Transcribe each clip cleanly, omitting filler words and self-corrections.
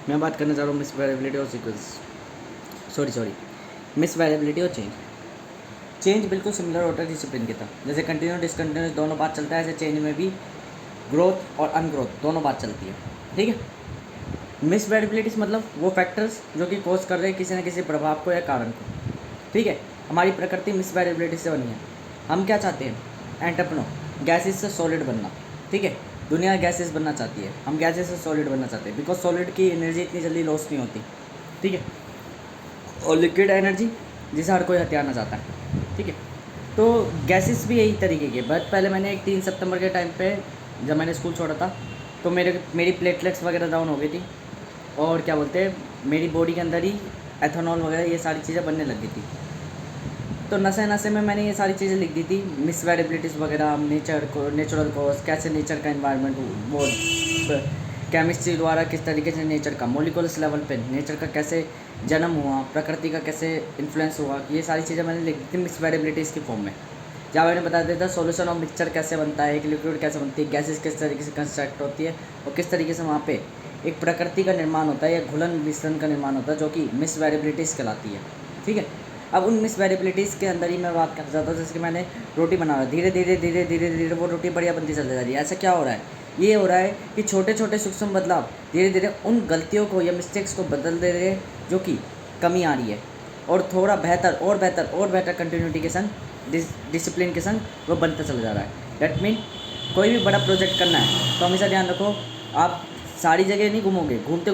मैं बात करना चाह रहा हूँ मिस वेरिएबिलिटी और सीक्वेंस सॉरी मिस वेरिएबिलिटी और चेंज। चेंज बिल्कुल सिमिलर होता है डिसिप्लिन की तरह। जैसे कंटिन्यू डिसकंटिन्यूस दोनों बात चलता है, ऐसे चेंज में भी ग्रोथ और अनग्रोथ दोनों बात चलती है। ठीक है। मिस वेरिएबिलिटीज मतलब वो फैक्टर्स जो कि कॉज कर रहे हैं किसी न किसी प्रभाव को या कारण को। ठीक है। हमारी प्रकृति मिस वेरिएबिलिटी से बनी है। हम क्या चाहते हैं? एंटरप्रेन्योर गैसेस से सॉलिड बनना। ठीक है। दुनिया गैसेस बनना चाहती है, हम गैसेस से सॉलिड बनना चाहते हैं, बिकॉज सॉलिड की एनर्जी इतनी जल्दी लॉस नहीं होती। ठीक है। और लिक्विड एनर्जी जिसे हर कोई हथियारना चाहता है। ठीक है। तो गैसेस भी यही तरीके के। बट पहले मैंने एक 3 सितंबर के टाइम पे जब मैंने स्कूल छोड़ा था तो मेरी प्लेटलेट्स वगैरह डाउन हो गई थी, और क्या बोलते हैं, मेरी बॉडी के अंदर ही एथेनॉल वगैरह ये सारी चीज़ें बनने लग गई थी। तो नशे नशे में मैंने ये सारी चीज़ें लिख दी थी, मिस वेरिएबिलिटीज़ वगैरह, नेचुरल कॉज, कैसे नेचर का इन्वायरमेंट, वो केमिस्ट्री द्वारा किस तरीके से नेचर का मॉलिक्यूल्स लेवल पे नेचर का कैसे जन्म हुआ, प्रकृति का कैसे इन्फ्लुएंस हुआ, ये सारी चीज़ें मैंने लिख दी थी मिस वेरिएबिलिटीज़ की फॉर्म में। जहाँ मैंने बता दिया था सॉल्यूशन ऑफ मिक्सचर कैसे बनता है, एक लिक्विड कैसे बनती है, गैसेस किस तरीके से कंस्ट्रक्ट होती है, और किस तरीके से वहाँ पे एक प्रकृति का निर्माण होता है या घुलन मिश्रण का निर्माण होता है, जो कि मिस वेरिएबिलिटीज़ कहलाती है। ठीक है। अब उन मिस वेरिएबिलिटीज़ के अंदर ही मैं बात करना चाहता हूँ। जैसे कि मैंने रोटी बना रहा, धीरे धीरे वो रोटी बढ़िया बनती चली जा रही है। ऐसा क्या हो रहा है? ये हो रहा है कि छोटे छोटे सूक्ष्म बदलाव धीरे धीरे उन गलतियों को या मिस्टेक्स को बदल दे रहे हैं जो कि कमी आ रही है, और थोड़ा बेहतर कंटिन्यूटी के संग, डिसिप्लिन के संग वो बनता चला जा रहा है। डैट मीन कोई भी बड़ा प्रोजेक्ट करना है तो हमेशा ध्यान रखो, आप सारी जगह नहीं घूमोगे, घूमते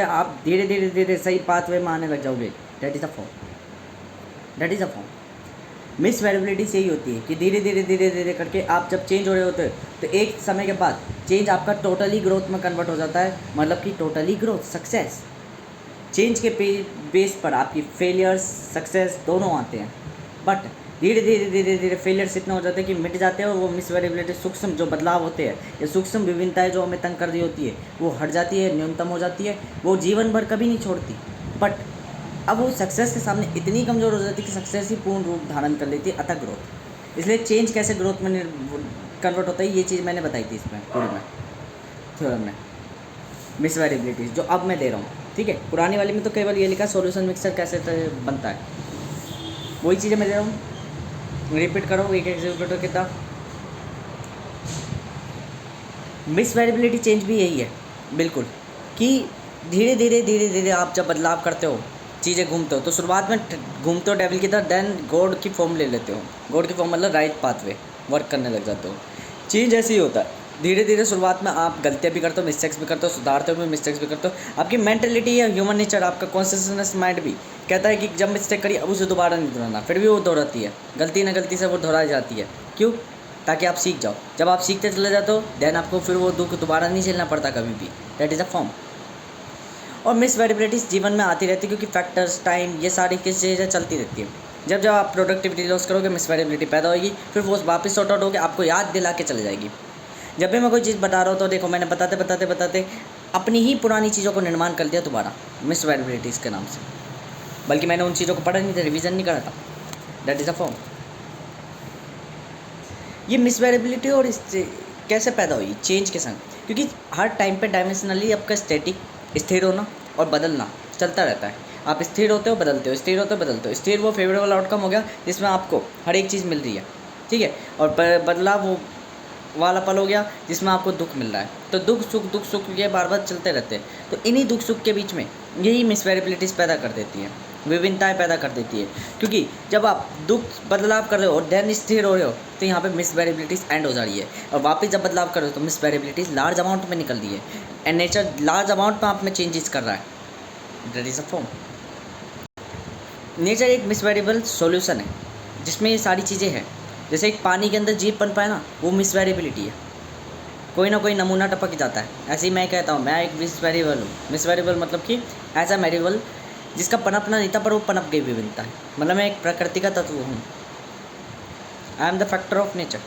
आप धीरे धीरे सही पाथवे में आने लग जाओगे। That is a form. Miss variability यही होती है कि धीरे धीरे करके आप जब चेंज हो रहे होते हैं तो एक समय के बाद चेंज आपका टोटली ग्रोथ में कन्वर्ट हो जाता है। मतलब कि टोटली ग्रोथ, सक्सेस। चेंज के बेस पर आपकी फेलियर्स, सक्सेस दोनों आते हैं। बट धीरे धीरे फेलियर्स इतना हो जाते हैं कि मिट जाते हैं, और वो मिस वेरिएबिलिटी सूक्ष्म जो बदलाव होते हैं या सूक्ष्म विभिन्नताएं जो हमें तंग कर रही होती है वो हट जाती है, न्यूनतम हो जाती है, वो जीवन भर कभी नहीं छोड़ती। बट अब वो सक्सेस के सामने इतनी कमज़ोर हो जाती है कि सक्सेस ही पूर्ण रूप धारण कर लेती है, अतः ग्रोथ। इसलिए चेंज कैसे ग्रोथ में कन्वर्ट होता है ये चीज़ मैंने बताई थी इसमें पूरी में थ्योरम में, मिस वेरिएबिलिटीज़ जो अब मैं दे रहा हूँ। ठीक है। पुरानी वाली में तो केवल ये लिखा सॉल्यूशन मिक्सचर कैसे बनता है, वही चीज़ें मैं दे रहा हूँ। रिपीट करो एक एग्जीक्यूटिव की तरह। मिस वेरिएबिलिटी चेंज भी यही है बिल्कुल, कि धीरे धीरे आप जब बदलाव करते हो, चीज़ें घूमते हो, तो शुरुआत में घूमते हो डेविल की तरह, देन गॉड की फॉर्म ले लेते हो। गॉड की फॉर्म मतलब राइट पाथवे वर्क करने लग जाते हो। चेंज ऐसे ही होता है, धीरे धीरे शुरुआत में आप गलतियाँ भी करते हो, मिस्टेक्स भी करते हो, सुधारते हो, मिस्टेक्स भी करते हो। आपकी मेंटलिटी या ह्यूमन नेचर, आपका कॉन्शियसनेस माइंड भी कहता है कि जब मिस्टेक करी अब उसे दोबारा नहीं दोहराना, फिर भी वो दोहराती है, गलती न गलती से वो दोहराई जाती है। क्यों? ताकि आप सीख जाओ। जब आप सीखते चले जाते हो देन आपको फिर वो दुख दोबारा नहीं झेलना पड़ता कभी भी। That is a form. और मिस वेरिएबिलिटीज़ जीवन में आती रहती है, क्योंकि फैक्टर्स, टाइम, ये सारी चीज़ें चलती रहती है। जब आप प्रोडक्टिविटी लॉस करोगे मिस वेरिएबिलिटी पैदा होगी, फिर वो वापस सॉर्ट आउट होकर आपको याद दिला के चले जाएगी। जब भी मैं कोई चीज़ बता रहा हूँ तो देखो, मैंने बताते अपनी ही पुरानी चीज़ों को निर्माण कर दिया दोबारा मिस वेरिएबिलिटीज़ के नाम से। बल्कि मैंने उन चीज़ों को पढ़ा नहीं था, रिविज़न नहीं करा था। That is a form. ये मिस वेरिएबिलिटी और इससे कैसे पैदा हुई? चेंज के संग। क्योंकि हर टाइम पे डायमेंशनली आपका स्थिर होना और बदलना चलता रहता है। आप स्थिर होते हो, बदलते हो, स्थिर होते हो, बदलते हो। स्थिर वो फेवरेबल आउटकम हो गया जिसमें आपको हर एक चीज़ मिल रही है। ठीक है। और बदलाव वो वाला पल हो गया जिसमें आपको दुख मिल रहा है। तो दुख सुख ये बार बार चलते रहते हैं। तो इन्हीं दुख सुख के बीच में यही मिस वेरिएबिलिटीज़ पैदा कर देती है, विभिन्नताएं पैदा कर देती है। क्योंकि जब आप दुख बदलाव कर रहे हो और देन स्थिर हो रहे हो तो यहाँ पे मिस वेरिएबिलिटीज़ एंड हो जा रही है, और वापस जब बदलाव कर रहे हो तो मिस वेरिएबिलिटीज़ लार्ज अमाउंट में निकल रही है, एंड नेचर लार्ज अमाउंट में आप में चेंजेस कर रहा है। That is a form. Nature एक मिस वेरिएबल सॉल्यूशन है जिसमें ये सारी चीज़ें हैं। जैसे एक पानी के अंदर जीव बन पाए ना, वो मिस वेरिएबिलिटी है। कोई ना कोई नमूना टपक जाता है। ऐसे ही मैं कहता हूँ मैं एक मिस वेरिएबल हूँ। मिस वेरिएबल मतलब कि ऐसा वेरिएबल जिसका पनपना नहीं था पर वो पनप गई विभिन्नता है। मतलब मैं एक प्रकृति का तत्व हूँ। I am the factor of nature.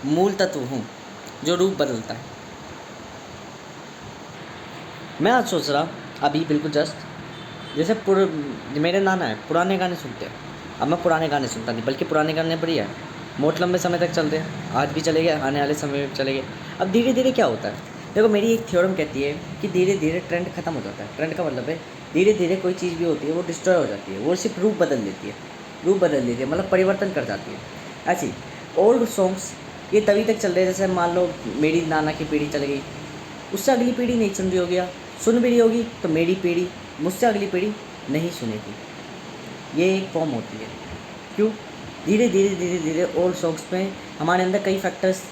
मूल तत्व हूँ जो रूप बदलता है। मैं आज सोच रहा अभी बिल्कुल जस्ट, जैसे मेरे नाना है पुराने गाने सुनते हैं। अब मैं पुराने गाने सुनता नहीं, बल्कि पुराने गाने बढ़िया है, बहुत लंबे समय तक चल रहे हैं, आज भी चले गए, आने वाले समय में भी चलेंगे। अब धीरे धीरे क्या होता है, देखो मेरी एक थ्योरम कहती है कि धीरे धीरे ट्रेंड खत्म हो जाता है। ट्रेंड का मतलब है धीरे धीरे कोई चीज़ भी होती है वो डिस्ट्रॉय हो जाती है, वो सिर्फ रूप बदल देती है, रूप बदल देती है, मतलब परिवर्तन कर जाती है। ऐसी ओल्ड सॉन्ग्स ये तभी तक चल रहे हैं, जैसे मान लो मेरी नाना की पीढ़ी चल गई, उससे अगली पीढ़ी नहीं सुन रही होगी या सुन भी रही होगी तो मेरी पीढ़ी मुझसे अगली पीढ़ी नहीं सुनेगी। ये एक फॉर्म होती है। क्यों? धीरे धीरे धीरे धीरे ओल्ड सॉन्ग्स में हमारे अंदर कई फैक्टर्स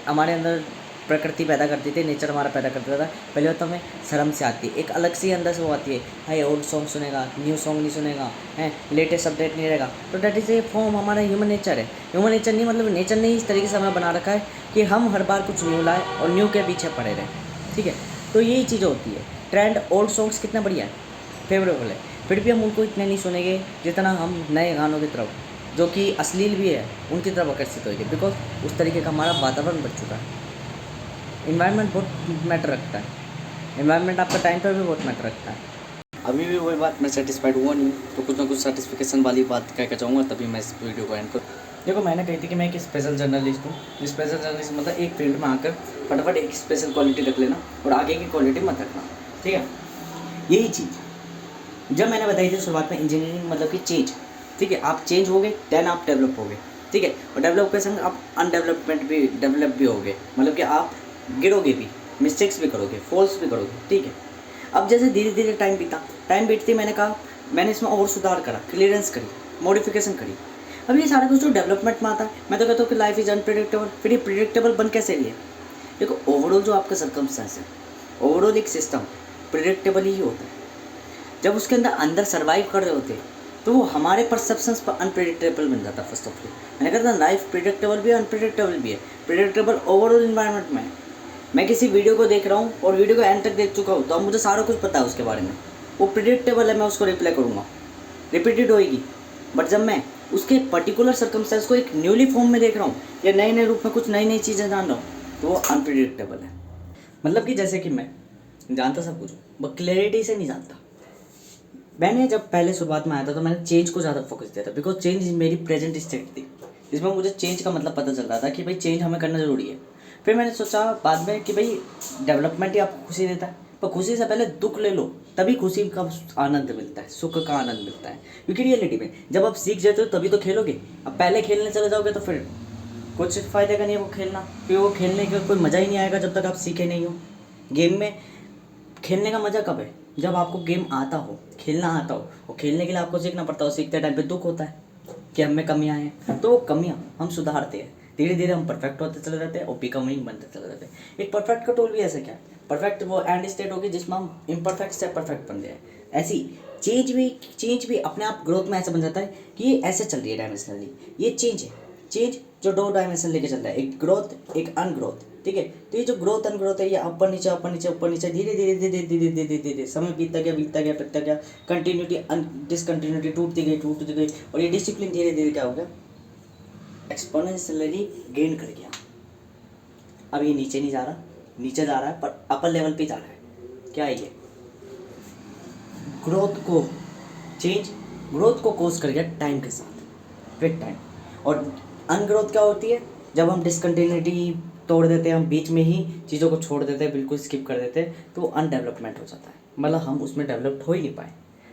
हमारे अंदर प्रकृति पैदा करती थी, नेचर हमारा पैदा करता था। पहले तो हमें शर्म से आती है, एक अलग सी अंदर से वो आती है, हाय ओल्ड सॉन्ग सुनेगा, न्यू सॉन्ग नहीं सुनेगा, है लेटेस्ट अपडेट नहीं रहेगा। तो डैट इज़ ए फॉर्म, हमारा ह्यूमन नेचर है। ह्यूमन नेचर नहीं मतलब नेचर ने इस तरीके से हमें बना रखा है कि हम हर बार कुछ न्यू लाए और न्यू के पीछे पड़े रहें। ठीक है, तो यही चीज़ होती है। ट्रेंड ओल्ड सॉन्ग्स कितना बढ़िया है, फेवरेबल है, फिर भी हम उनको इतने नहीं सुनेंगे जितना हम नए गानों की तरफ, जो कि अश्लील भी है, उनकी तरफ आकर्षित होएंगे। बिकॉज उस तरीके का हमारा वातावरण बन चुका है। इन्वायरमेंट बहुत मैटर रखता है, इन्वायरमेंट आपका टाइम पर भी बहुत मैटर रखता है। अभी भी वही बात, मैं सेटिस्फाइड हुआ नहीं, तो कुछ ना कुछ सर्टिफिकेशन वाली बात कह के चाहूँगा, तभी मैं इस वीडियो को एंड करूँ। देखो मैंने कही थी कि मैं एक स्पेशल जर्नलिस्ट हूँ। स्पेशल जर्नलिस्ट मतलब एक फील्ड में आकर फटाफट एक स्पेशल क्वालिटी रख लेना और आगे की क्वालिटी मत रखना। ठीक है, यही चीज़ जब मैंने बताई थी शुरुआत में, इंजीनियरिंग मतलब कि चेंज। ठीक है, आप चेंज हो गए देन आप डेवलप हो गए। ठीक है, और डेवलप के संग आप डेवलप भी हो गए, मतलब कि आप गिरोगे भी, मिस्टेक्स भी करोगे, फॉल्स भी करोगे। ठीक है, अब जैसे धीरे धीरे टाइम बीतते मैंने कहा मैंने इसमें और सुधार करा, क्लियरेंस करी, मॉडिफिकेशन करी। अब ये सारा कुछ जो डेवलपमेंट में आता है, मैं तो कहता हूँ कि लाइफ इज़ अनप्रिडिक्टेबल। फिर ये प्रिडिक्टेबल बन कैसे रही है? देखो ओवरऑल जो आपका सर्कमस्टेंस है, ओवरऑल एक सिस्टम प्रिडिक्टेबल ही होता है। जब उसके अंदर सर्वाइव कर रहे होते हैं तो वो हमारे परसेप्शंस पर अनप्रिडिक्टेबल बन जाता है। फर्स्ट ऑफ ऑल मैंने कहा था लाइफ प्रिडिक्टेबल भी है, अनप्रिडिक्टेबल भी है। प्रिडिक्टेबल ओवरऑल इन्वायरमेंट में मैं किसी वीडियो को देख रहा हूँ और वीडियो को एंड तक देख चुका हूँ तो अब मुझे सारा कुछ पता है उसके बारे में, वो प्रिडिक्टेबल है, मैं उसको रिप्लाई करूँगा, रिपीटेड होएगी। बट जब मैं उसके पर्टिकुलर सर्कमस्टेंस को एक न्यूली फॉर्म में देख रहा हूँ या नए नए रूप में कुछ नई नई चीज़ें जान रहा हूँ तो वो अनप्रिडिक्टेबल है। मतलब कि जैसे कि मैं जानता सब कुछ हूँ बट क्लैरिटी से नहीं जानता। मैंने जब पहले शुरुआत में आया था तो मैंने चेंज को ज़्यादा फोकस दिया था, बिकॉज चेंज मेरी प्रेजेंट स्टेट थी, जिसमें मुझे चेंज का मतलब पता चल रहा था कि भाई चेंज हमें करना ज़रूरी है। फिर मैंने सोचा बाद में कि भाई डेवलपमेंट ही आपको खुशी देता है, पर खुशी से पहले दुख ले लो, तभी खुशी का आनंद मिलता है, सुख का आनंद मिलता है। क्योंकि रियलिटी में जब आप सीख जाते हो तभी तो खेलोगे। अब पहले खेलने चले जाओगे तो फिर कुछ फ़ायदे का नहीं है वो खेलना, फिर वो खेलने का कोई मज़ा ही नहीं आएगा जब तक आप सीखे नहीं हो। गेम में खेलने का मज़ा कब है? जब आपको गेम आता हो, खेलना आता हो, और खेलने के लिए आपको सीखना पड़ता हो। सीखते टाइम पे दुख होता है कि हम में कमियां हैं, तो वो कमियां हम सुधारते हैं, धीरे धीरे हम परफेक्ट होते चले जाते हैं और बिकमिंग बनते चले जाते हैं। एक परफेक्ट का टूल भी ऐसा क्या है, परफेक्ट वो एंड स्टेट होगी जिसमें हम इम्परफेक्ट से परफेक्ट बन जाए। ऐसी चेंज भी अपने आप ग्रोथ में ऐसा बन जाता है कि ये ऐसे चल रही है डायमेंशनली, ये चेंज है। चेंज जो 2 डायमेंशन लेके चल रहा है, एक ग्रोथ एक अनग्रोथ। ठीक है, तो ये जो ग्रोथ अनग्रोथ है ये ऊपर नीचे ऊपर नीचे ऊपर नीचे धीरे धीरे धीरे धीरे धीरे धीरे समय बीतता गया कंटिन्यूटी डिसकंटिन्यूटी टूटती गई और ये डिसिप्लिन धीरे धीरे क्या हो गया, एक्सपोनेंशियली गेन कर गया। अब ये नीचे नहीं जा रहा, नीचे जा रहा है पर अपर लेवल पे जा रहा है। क्या है ये? ग्रोथ को कोस कर गया टाइम के साथ, विद टाइम। और अनग्रोथ क्या होती है? जब हम डिसकंटिन्यूटी तोड़ देते हैं, हम बीच में ही चीज़ों को छोड़ देते हैं, बिल्कुल स्किप कर देते हैं, तो अनडेवलपमेंट हो जाता है, मतलब हम उसमें डेवलप्ड हो ही नहीं पाए।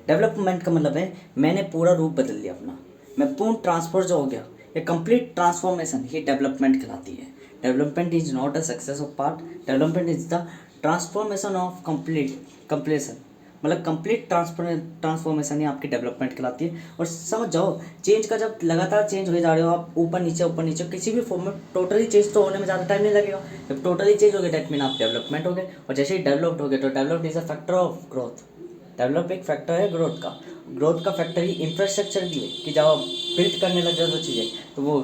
डेवलपमेंट का मतलब है मैंने पूरा रूप बदल लिया अपना, मैं पूर्ण ट्रांसफर जो हो गया, ये कंप्लीट ट्रांसफॉर्मेशन ही डेवलपमेंट कहलाती है। Development is not a success of part, development is the transformation of completion, मतलब कंप्लीट ट्रांसफॉर्मेशन ही आपकी डेवलपमेंट कहलाती है। और समझ जाओ चेंज का, जब लगातार चेंज हो जा रहे हो आप ऊपर नीचे किसी भी फॉर्म में, टोटली चेंज तो होने में ज़्यादा टाइम नहीं लगेगा। जब टोटली चेंज हो गया डेट मीन आप डेवलपमेंट हो गए, और जैसे ही डेवलप्ड हो गए तो developed is a factor of growth. Develop एक फैक्टर है ग्रोथ का फैक्टर ही इंफ्रास्ट्रक्चर भी है कि जब आप बिल्ड करने लग जाओ तो चीज़ें, तो वो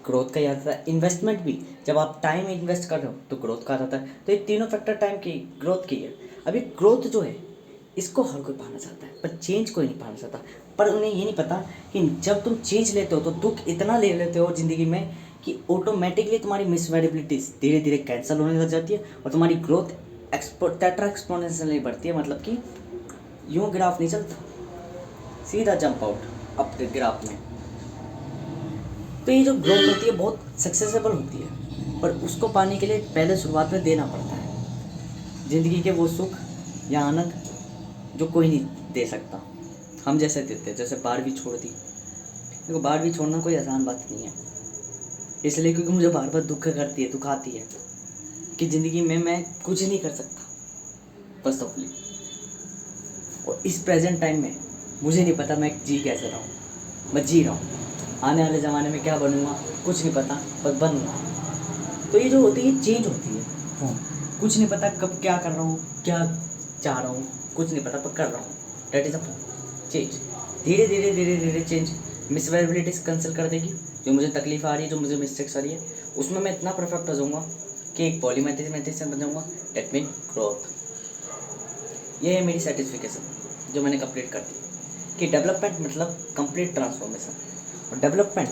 ग्रोथ का ही आता है। इन्वेस्टमेंट भी जब आप टाइम इन्वेस्ट कर रहे हो तो ग्रोथ का आता है। तो ये तीनों फैक्टर टाइम की ग्रोथ की है। अभी ग्रोथ जो है इसको हर कोई पाना चाहता है पर चेंज कोई नहीं पाना चाहता। पर उन्हें ये नहीं पता कि जब तुम चेंज लेते हो तो दुख इतना ले लेते हो ज़िंदगी में कि ऑटोमेटिकली तुम्हारी मिसवेरिबिलिटीज धीरे धीरे कैंसिल होने लग जाती है और तुम्हारी ग्रोथ टेट्रा एक्सपोनेंशियली बढ़ती है। मतलब कि यूँ ग्राफ नहीं चलता, सीधा जंप आउट अप ग्राफ में। तो ये जो ग्रोथ होती है बहुत सक्सेसेबल होती है, पर उसको पाने के लिए पहले शुरुआत में देना पड़ता है। ज़िंदगी के वो सुख या आनंद जो कोई नहीं दे सकता, हम जैसे देते हैं। जैसे 12वीं छोड़ दी, देखो 12वीं छोड़ना कोई आसान बात नहीं है, इसलिए क्योंकि मुझे बार बार दुखाती है कि ज़िंदगी में मैं कुछ नहीं कर सकता फर्स्ट ऑफ ऑल। और इस प्रेजेंट टाइम में मुझे नहीं पता मैं जी कैसे रहा हूँ, मैं जी रहा हूँ। आने वाले ज़माने में क्या बनूँगा कुछ नहीं पता, पर बनूँगा। तो ये जो होती है चेंज होती है, कुछ नहीं पता कब क्या कर रहा हूँ, क्या चाह रहा हूँ, कुछ नहीं पता पर कर रहा हूँ। That is a change. धीरे धीरे धीरे धीरे चेंज मिसवेबिलिटीज कैंसिल कर देगी। जो मुझे तकलीफ आ रही है, जो मुझे मिस्टेक्स आ रही है, उसमें मैं इतना परफेक्ट हो जाऊँगा कि एक पॉलीमैथमेटिशियन बन जाऊँगा। That mean growth. ये है मेरी सर्टिफिकेशन जो मैंने कंप्लीट कर दी कि डेवलपमेंट मतलब कंप्लीट ट्रांसफॉर्मेशन। और डेवलपमेंट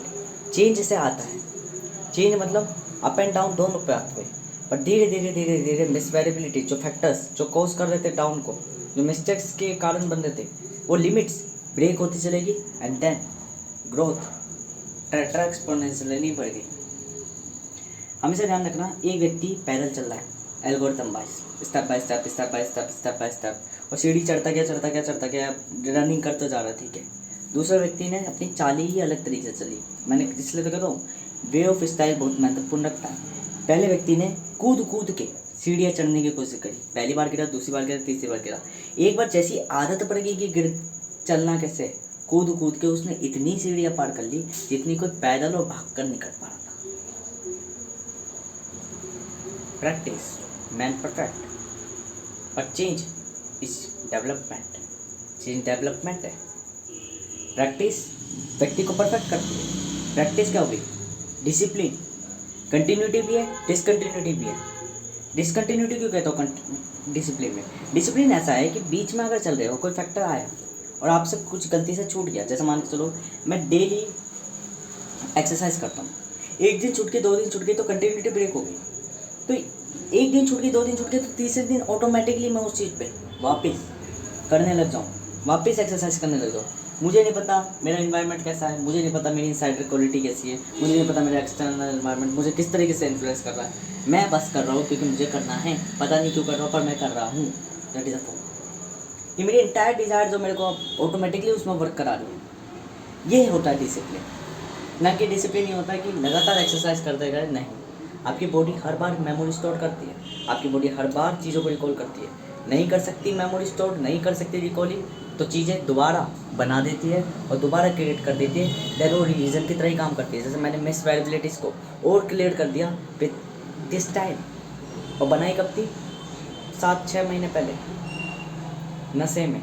चेंज से आता है। चेंज मतलब अप एंड डाउन दोनों पे आते हैं, पर धीरे धीरे धीरे धीरे मिसवेरिएबिलिटी जो फैक्टर्स जो कॉज कर रहे थे डाउन को, जो मिस्टेक्स के कारण बन रहे थे, वो लिमिट्स ब्रेक होती चलेगी एंड देन ग्रोथ टेट्रा एक्सपोनेंशियली नहीं बढ़ेगी। हमेशा ध्यान रखना, एक व्यक्ति पैदल चल रहा है algorithm wise, step by step step by step step by step, और सीढ़ी चढ़ता गया रनिंग करता जा रहा है, ठीक है। दूसरे व्यक्ति ने अपनी चाली ही अलग तरीके से चली। मैंने इसलिए तो कहता हूँ वे ऑफ स्टाइल बहुत महत्वपूर्ण रखता है। पहले व्यक्ति ने कूद के सीढ़ियाँ चढ़ने की कोशिश करी, पहली बार गिरा, दूसरी बार गिरा, तीसरी बार गिरा। एक बार जैसी आदत पड़ गई कि गिर चलना कैसे, कूद के उसने इतनी सीढ़ियाँ पार कर ली जितनी कोई पैदल और भाग कर नहीं कर पा रहा था। प्रैक्टिस मैन परफेक्ट, पर change is development. Change development है, प्रैक्टिस व्यक्ति को परफेक्ट करती है। प्रैक्टिस क्या होगी? डिसिप्लिन, कंटिन्यूटी भी है, डिसकंटिन्यूटी भी है। डिसकंटिन्यूटी क्यों कहता हूँ डिसिप्लिन में? डिसिप्लिन ऐसा है कि बीच में अगर चल रहे हो, कोई फैक्टर आया और आपसे कुछ गलती से छूट गया, जैसे मान के चलो मैं डेली एक्सरसाइज करता हूँ, एक दिन छूट के, 2 दिन छूट गई तो कंटिन्यूटी ब्रेक हो गई। तो एक दिन छूट गई, 2 दिन छूट गए, तो तीसरे दिन ऑटोमेटिकली मैं उस चीज़ पे वापस करने लग जाऊँ, वापस एक्सरसाइज करने लग जाऊँ। मुझे नहीं पता मेरा इन्वायरमेंट कैसा है, मुझे नहीं पता मेरी इनसाइडर क्वालिटी कैसी है, मुझे नहीं पता मेरा एक्सटर्नल इन्वायरमेंट मुझे किस तरीके से इन्फ्लुएंस कर रहा है। मैं बस कर रहा हूँ क्योंकि मुझे करना है, पता नहीं क्यों कर रहा हूँ, पर मैं कर रहा हूँ। That is a point. ये मेरी इंटायर डिज़ायर जो मेरे को ऑटोमेटिकली उसमें वर्क करा रही है, ये होता है डिसिप्लिन। ना कि डिसिप्लिन ये होता है कि लगातार एक्सरसाइज करते गए, नहीं। आपकी बॉडी हर बार मेमोरी स्टोर करती है, आपकी बॉडी हर बार चीज़ों को रिकॉल करती है। नहीं कर सकती मेमोरी स्टोर, नहीं कर सकती रिकॉलिंग, तो चीज़ें दोबारा बना देती है और दोबारा क्रिएट कर देती है। देन वो रिवीजन की तरह ही काम करती है। जैसे मैंने मिसवेरिएबिलिटीज़ को और क्लियर कर दिया विद दिस टाइम, और बनाई कब थी? 7-6 महीने पहले, नशे में।